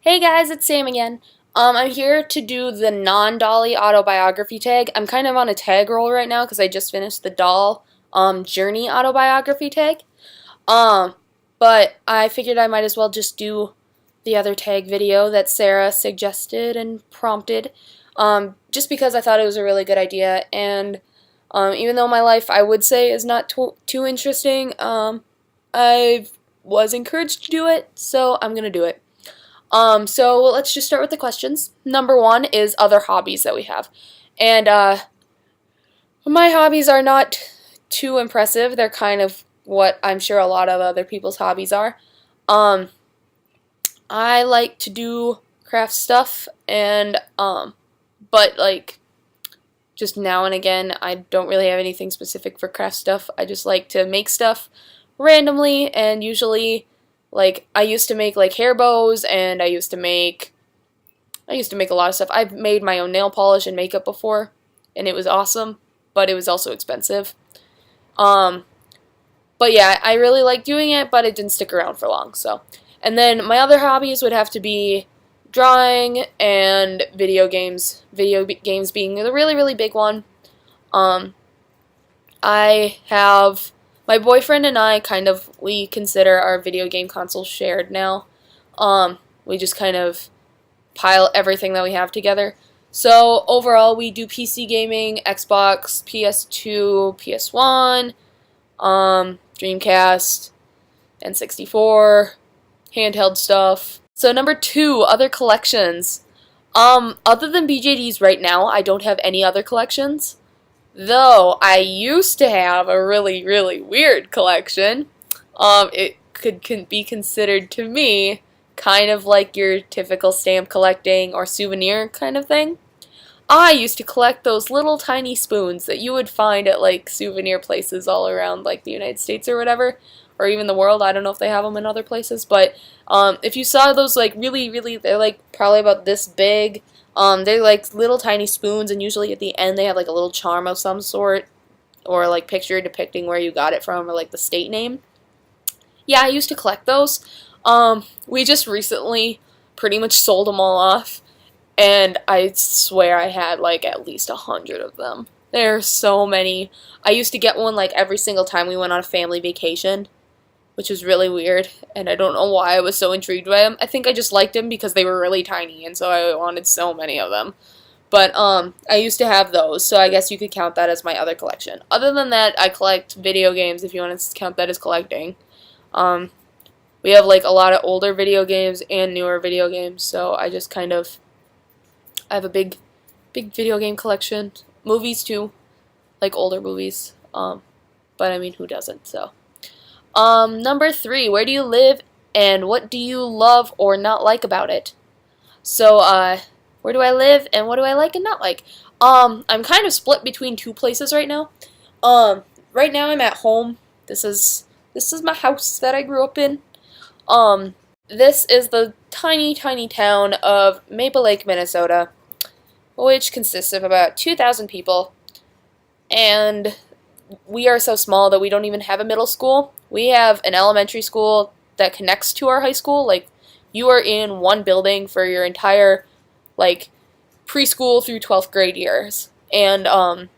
Hey guys, it's Sam again. I'm here to do the Non-Dolly Autobiography Tag. I'm kind of on a tag roll right now because I just finished the Doll Journey Autobiography Tag. Um, but I figured I might as well just do the other tag video that Sarah suggested and prompted, just because I thought it was a really good idea. And even though my life, I would say, is not too interesting, I was encouraged to do it, so I'm gonna do it. So let's just start with the questions. Number one is other hobbies that we have. And my hobbies are not too impressive. They're kind of what I'm sure a lot of other people's hobbies are. Um, I like to do craft stuff and but like just now and again I don't really have anything specific for craft stuff. I just like to make stuff randomly, and usually like I used to make like hair bows, and I used to make a lot of stuff. I've made my own nail polish and makeup before, and it was awesome, but it was also expensive. Um, but yeah, I really like doing it, but it didn't stick around for long. So, and then my other hobbies would have to be drawing and video games. Video games being the really big one. Um, I have my boyfriend and I we consider our video game consoles shared now. We just kind of pile everything that we have together. So overall, we do PC gaming, Xbox, PS2, PS1, Dreamcast, N64, handheld stuff. So number two, other collections. Other than BJDs right now, I don't have any other collections. Though I used to have a really weird collection. It could be considered to me kind of like your typical stamp collecting or souvenir kind of thing. I used to collect those little tiny spoons that you would find at like souvenir places all around like the United States or whatever, or even the world. I don't know if they have them in other places, but if you saw those like really, they're like probably about this big. They're like little tiny spoons, and usually at the end they have like a little charm of some sort, or like picture depicting where you got it from, or like the state name. Yeah, I used to collect those. We just recently pretty much sold them all off, and I swear I had like at least 100 of them. There are so many. I used to get one like every single time we went on a family vacation, which was really weird, and I don't know why I was so intrigued by them. I think I just liked them because they were really tiny, and so I wanted so many of them. But I used to have those, so I guess you could count that as my other collection. Other than that, I collect video games, if you want to count that as collecting. Um, we have like a lot of older video games and newer video games, so I just I have a big video game collection. Movies too, like older movies. But I mean, who doesn't? So. Number three, where do you live and what do you love or not like about it? So, where do I live and what do I like and not like? I'm kind of split between two places right now. Right now I'm at home. This is my house that I grew up in. This is the tiny town of Maple Lake, Minnesota, which consists of about 2,000 people, and we are so small that we don't even have a middle school. We have an elementary school that connects to our high school. Like, you are in one building for your entire, like, preschool through 12th grade years. And, our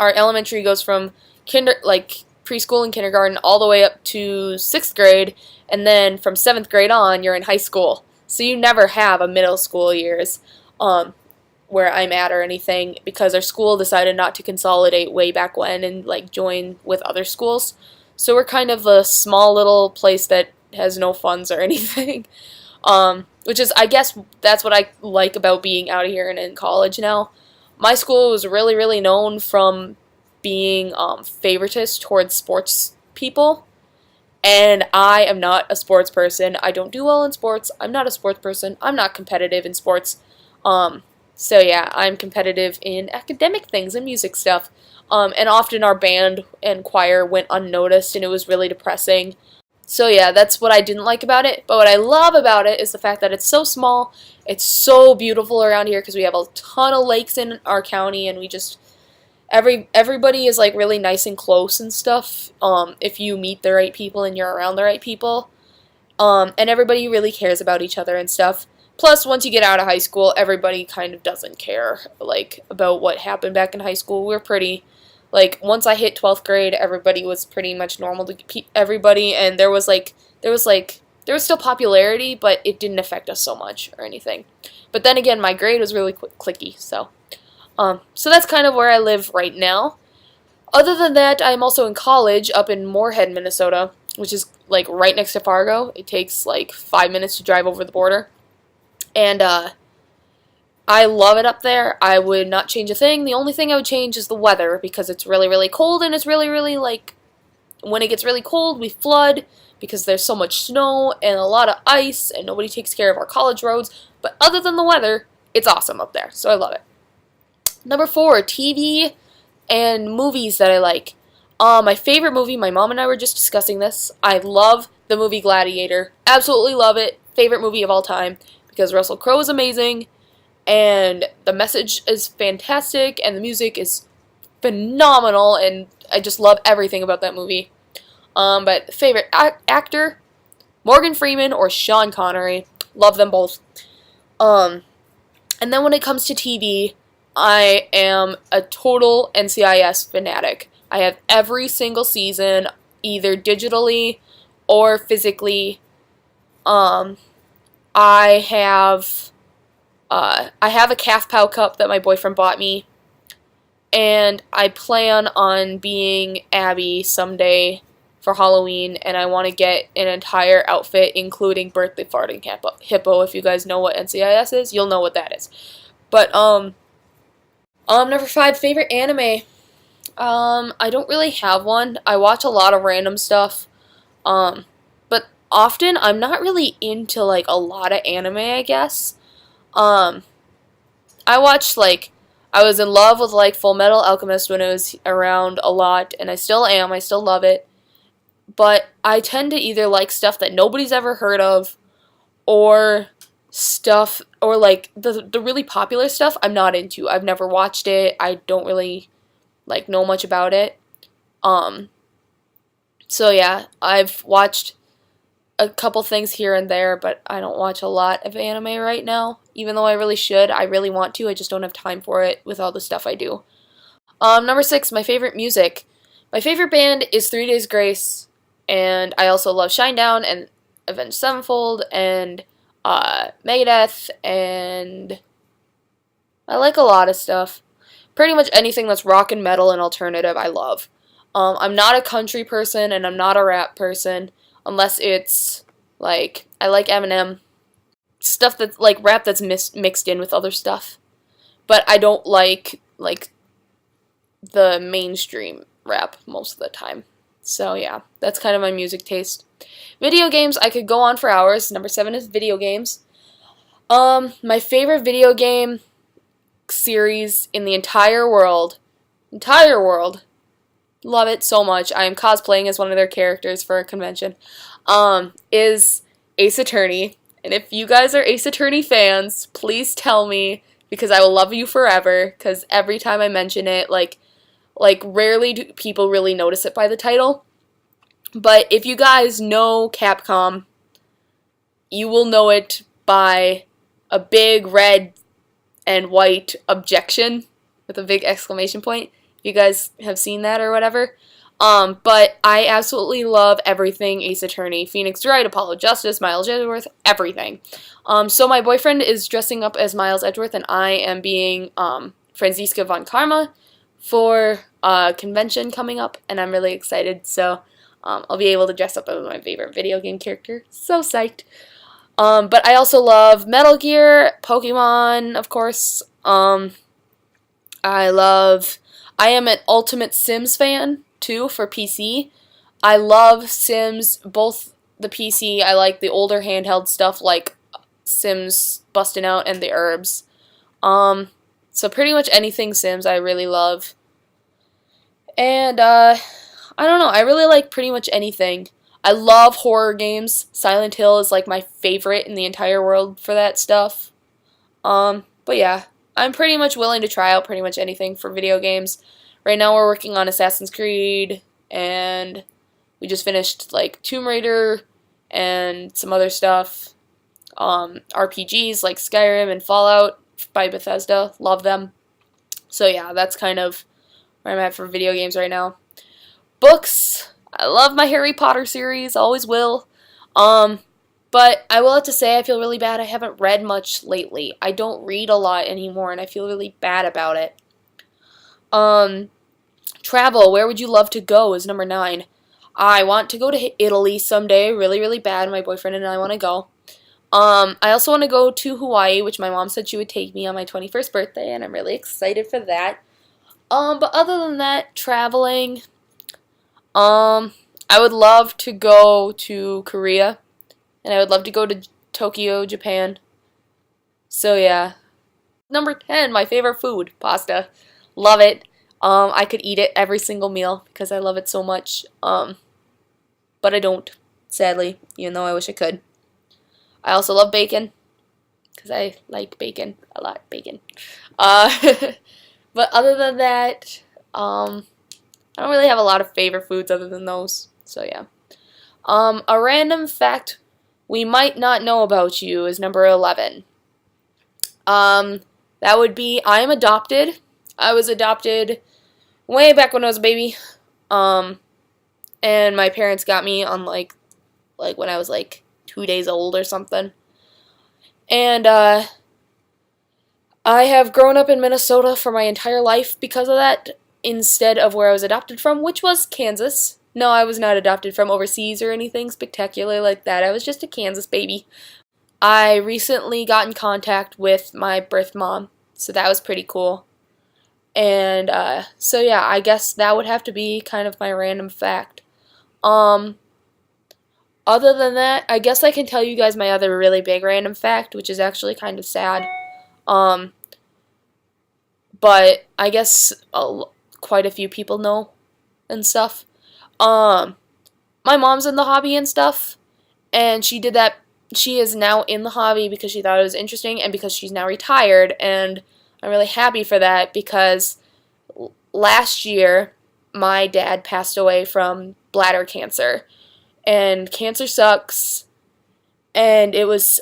elementary goes from preschool and kindergarten all the way up to 6th grade, and then from 7th grade on, you're in high school. So you never have a middle school years, where I'm at or anything, because our school decided not to consolidate way back when and like join with other schools. So we're kind of a small little place that has no funds or anything. Which is, I guess, that's what I like about being out of here and in college now. My school was really known from being favoritist towards sports people, and I am not a sports person. I don't do well in sports. I'm not a sports person. I'm not competitive in sports. So yeah, I'm competitive in academic things and music stuff. And often our band and choir went unnoticed, and it was really depressing. So yeah, that's what I didn't like about it. But what I love about it is the fact that it's so small. It's so beautiful around here because we have a ton of lakes in our county, and we just everybody is like really nice and close and stuff. If you meet the right people and you're around the right people. And everybody really cares about each other and stuff. Plus, once you get out of high school, everybody kind of doesn't care, like, about what happened back in high school. We're pretty, like, once I hit 12th grade, everybody was pretty much normal to everybody, and there was still popularity, but it didn't affect us so much or anything. But then again, my grade was really clicky, so. So that's kind of where I live right now. Other than that, I'm also in college up in Moorhead, Minnesota, which is, like, right next to Fargo. It takes, like, 5 minutes to drive over the border. And, I love it up there. I would not change a thing. The only thing I would change is the weather, because it's really, really cold, and it's really, really, like, when it gets really cold, we flood, because there's so much snow and a lot of ice, and nobody takes care of our college roads. But other than the weather, it's awesome up there, so I love it. Number 4, TV and movies that I like. My favorite movie, my mom and I were just discussing this. I love the movie Gladiator. Absolutely love it. Favorite movie of all time. Because Russell Crowe is amazing, and the message is fantastic, and the music is phenomenal, and I just love everything about that movie. But favorite actor, Morgan Freeman or Sean Connery. Love them both. And then when it comes to TV, I am a total NCIS fanatic. I have every single season, either digitally or physically. I have a Calf Pow cup that my boyfriend bought me, and I plan on being Abby someday for Halloween, and I want to get an entire outfit, including birthday farting hippo. If you guys know what NCIS is, you'll know what that is. But, number 5, favorite anime. I don't really have one. I watch a lot of random stuff. But often I'm not really into, like, a lot of anime, I guess. I watched, like, I was in love with, like, Full Metal Alchemist when it was around a lot, and I still am. I still love it. But I tend to either like stuff that nobody's ever heard of, or stuff, or, like, the really popular stuff I'm not into. I've never watched it. I don't really, like, know much about it. So yeah, I've watched a couple things here and there, but I don't watch a lot of anime right now, even though I really should. I really want to, I just don't have time for it with all the stuff I do. Number 6, my favorite music. My favorite band is 3 Days Grace, and I also love Shinedown and Avenged Sevenfold and Megadeth, and I like a lot of stuff. Pretty much anything that's rock and metal and alternative I love. I'm not a country person, and I'm not a rap person, unless it's, like, I like Eminem. Stuff that's, like, rap that's mixed in with other stuff. But I don't like, the mainstream rap most of the time. So, yeah, that's kind of my music taste. Video games, I could go on for hours. Number 7 is video games. My favorite video game series in the entire world, love it so much, I am cosplaying as one of their characters for a convention, is Ace Attorney. And if you guys are Ace Attorney fans, please tell me, because I will love you forever, because every time I mention it, like rarely do people really notice it by the title. But if you guys know Capcom, you will know it by a big red and white objection with a big exclamation point. If you guys have seen that or whatever. But I absolutely love everything Ace Attorney. Phoenix Wright, Apollo Justice, Miles Edgeworth, everything. So my boyfriend is dressing up as Miles Edgeworth, and I am being Franziska von Karma for a convention coming up, and I'm really excited. So I'll be able to dress up as my favorite video game character. So psyched. But I also love Metal Gear, Pokemon, of course. I am an Ultimate Sims fan, too, for PC. I love Sims, both the PC, I like the older handheld stuff like Sims Bustin' Out and the Herbs. So pretty much anything Sims I really love. And, I don't know, I really like pretty much anything. I love horror games. Silent Hill is, like, my favorite in the entire world for that stuff. But yeah, I'm pretty much willing to try out pretty much anything for video games. Right now we're working on Assassin's Creed, and we just finished, like, Tomb Raider and some other stuff. RPGs like Skyrim and Fallout by Bethesda. Love them. So yeah, that's kind of where I'm at for video games right now. Books. I love my Harry Potter series. Always will. But I will have to say I feel really bad. I haven't read much lately. I don't read a lot anymore, and I feel really bad about it. Travel. Where would you love to go is number 9. I want to go to Italy someday. Really, really bad. My boyfriend and I want to go. I also want to go to Hawaii, which my mom said she would take me on my 21st birthday, and I'm really excited for that. But other than that, traveling, I would love to go to Korea, and I would love to go to Tokyo, Japan. So yeah. Number 10, my favorite food, pasta. Love it. I could eat it every single meal because I love it so much. But I don't, sadly, even though I wish I could. I also love bacon, because I like bacon a lot, bacon. But other than that, I don't really have a lot of favorite foods other than those, so yeah. A random fact we might not know about you is number 11. That would be, I am adopted. I was adopted way back when I was a baby, and my parents got me on, like when I was, 2 days old or something. And I have grown up in Minnesota for my entire life because of that, instead of where I was adopted from, which was Kansas. No, I was not adopted from overseas or anything spectacular like that. I was just a Kansas baby. I recently got in contact with my birth mom, so that was pretty cool. And so yeah, I guess that would have to be kind of my random fact. Other than that, I guess I can tell you guys my other really big random fact, which is actually kind of sad. But I guess quite a few people know and stuff. My mom's in the hobby and stuff, and she did that. She is now in the hobby because she thought it was interesting and because she's now retired, and I'm really happy for that because last year my dad passed away from bladder cancer. And cancer sucks, and it was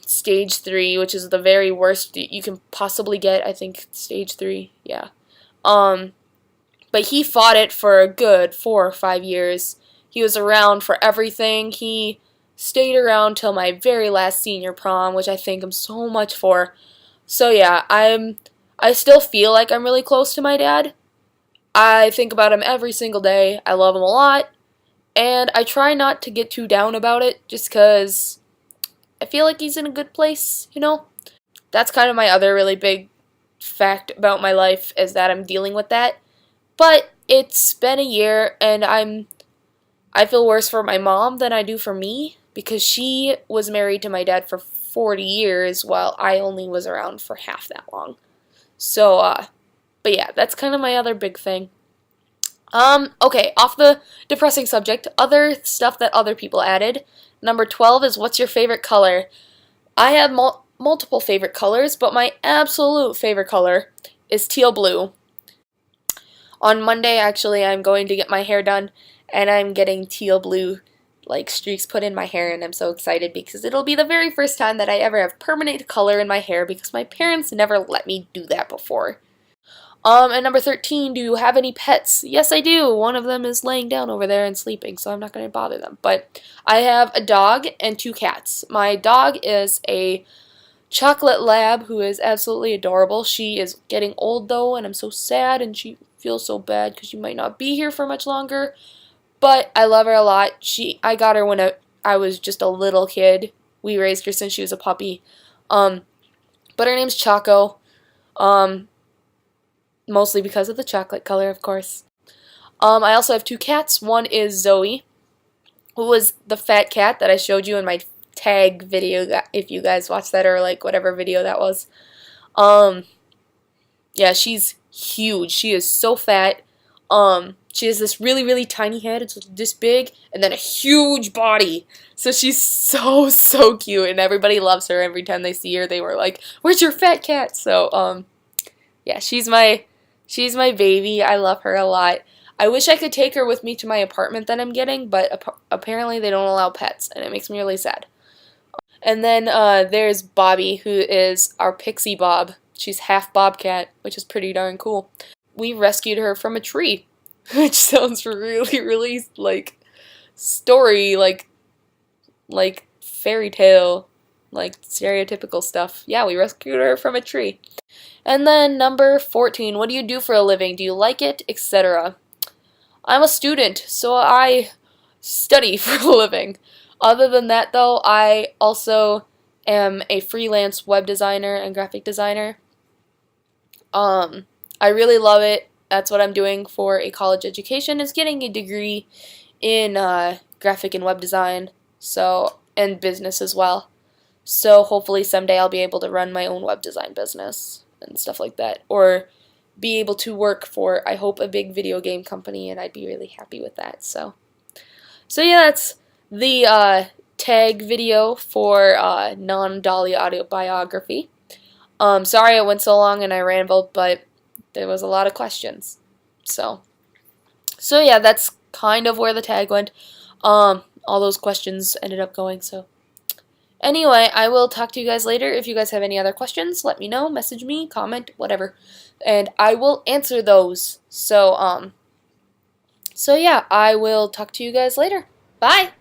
stage 3, which is the very worst you can possibly get. I think stage 3, yeah. But he fought it for a good 4 or 5 years. He was around for everything. He stayed around till my very last senior prom, which I thank him so much for. So yeah, I still feel like I'm really close to my dad. I think about him every single day. I love him a lot. And I try not to get too down about it, just because I feel like he's in a good place, you know? That's kind of my other really big fact about my life, is that I'm dealing with that. But it's been a year, and I feel worse for my mom than I do for me, because she was married to my dad for 40 years, while I only was around for half that long. So, but yeah, that's kind of my other big thing. Okay, off the depressing subject, other stuff that other people added. Number 12 is, what's your favorite color? I have multiple favorite colors, but my absolute favorite color is teal blue. On Monday, actually, I'm going to get my hair done, and I'm getting teal blue, streaks put in my hair, and I'm so excited because it'll be the very first time that I ever have permanent color in my hair because my parents never let me do that before. And number 13, do you have any pets? Yes, I do. One of them is laying down over there and sleeping, so I'm not going to bother them. But I have a dog and 2 cats. My dog is a chocolate lab who is absolutely adorable. She is getting old, though, and I'm so sad, and she feels so bad because she might not be here for much longer. But I love her a lot. I got her when I was just a little kid. We raised her since she was a puppy. But her name's Choco. Mostly because of the chocolate color, of course. I also have 2 cats. One is Zoe, who was the fat cat that I showed you in my tag video, if you guys watched that, or whatever video that was. Yeah, she's huge. She is so fat. She has this really, really tiny head. It's this big, and then a huge body. So she's so, so cute, and everybody loves her. Every time they see her, they were like, "Where's your fat cat?" So, yeah, she's my baby. I love her a lot. I wish I could take her with me to my apartment that I'm getting, but apparently they don't allow pets, and it makes me really sad. And then there's Bobby, who is our pixie bob. She's half bobcat, which is pretty darn cool. We rescued her from a tree, which sounds really, really like story, like fairy tale, like stereotypical stuff. Yeah, we rescued her from a tree. And then number 14, what do you do for a living? Do you like it, etc.? I'm a student, so I study for a living. Other than that, though, I also am a freelance web designer and graphic designer. I really love it. That's what I'm doing for a college education, is getting a degree in graphic and web design, and business as well. So hopefully someday I'll be able to run my own web design business and stuff like that, or be able to work for, I hope, a big video game company, and I'd be really happy with that. So yeah, that's the tag video for Non-Dolly Autobiography. Sorry it went so long and I rambled, but there was a lot of questions. So yeah, that's kind of where the tag went. All those questions ended up going, so. Anyway, I will talk to you guys later. If you guys have any other questions, let me know, message me, comment, whatever, and I will answer those. So yeah, I will talk to you guys later. Bye!